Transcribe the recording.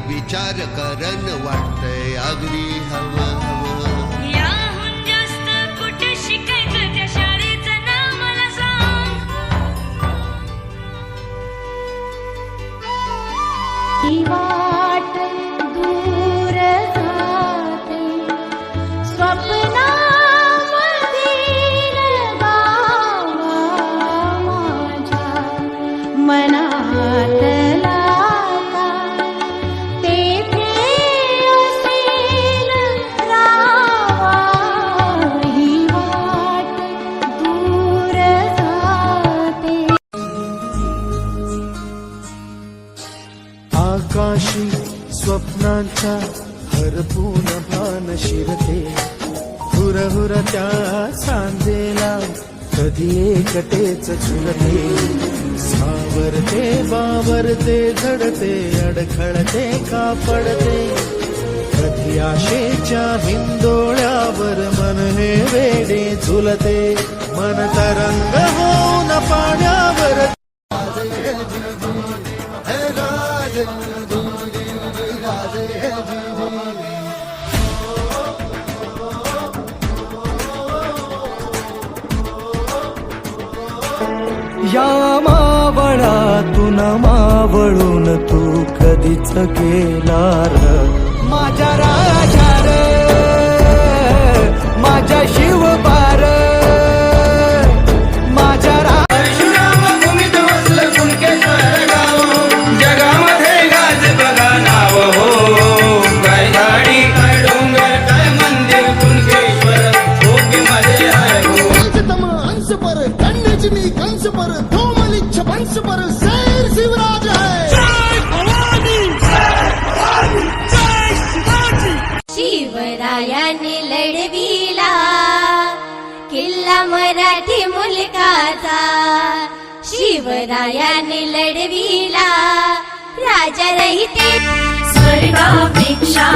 विचार करन वाटतंय अगदी हवं हवं. याहून जास्त कुठे शिकायचं त्या शाळेचं नाव मला सांग. ही वाट दूर जाते स्वप्नामधील गावा माझ्या मनातला का तेथे असेल रावा. ही वाट दूर जाते. आकाशी स्वप्नांच्या हरपून भान शिरते हुरहुर त्या सांजेला कधी एकटेच झुलते. सावरते बावरते झडते अडखळते का पडते कधी आशेच्या हिंदोळ्यावर मन हे वेडे झुलते. मन तरंग होऊन पाण्यावर या मावळातून मावळून तू कधीच गेला र माझ्या राजा र माझ्या शिवबार माझ्या भूमीत वसलं कुणकेश्वर गाव जगामध्ये गाज बघा नाव हो. काय झाडी काय डोंगर काय मंदिर कुणकेश्वर भूमीमध्ये आहे हो. पंचतम अंश पर कन्याजनी कंस पर धूमलिच्छ वंश पर शेर शिवराज है. शिवरायाने लढविला किल्ला मराठी मुलकाचा. शिवरायाने लढविला राजा रहिते स्वर्गापेक्षा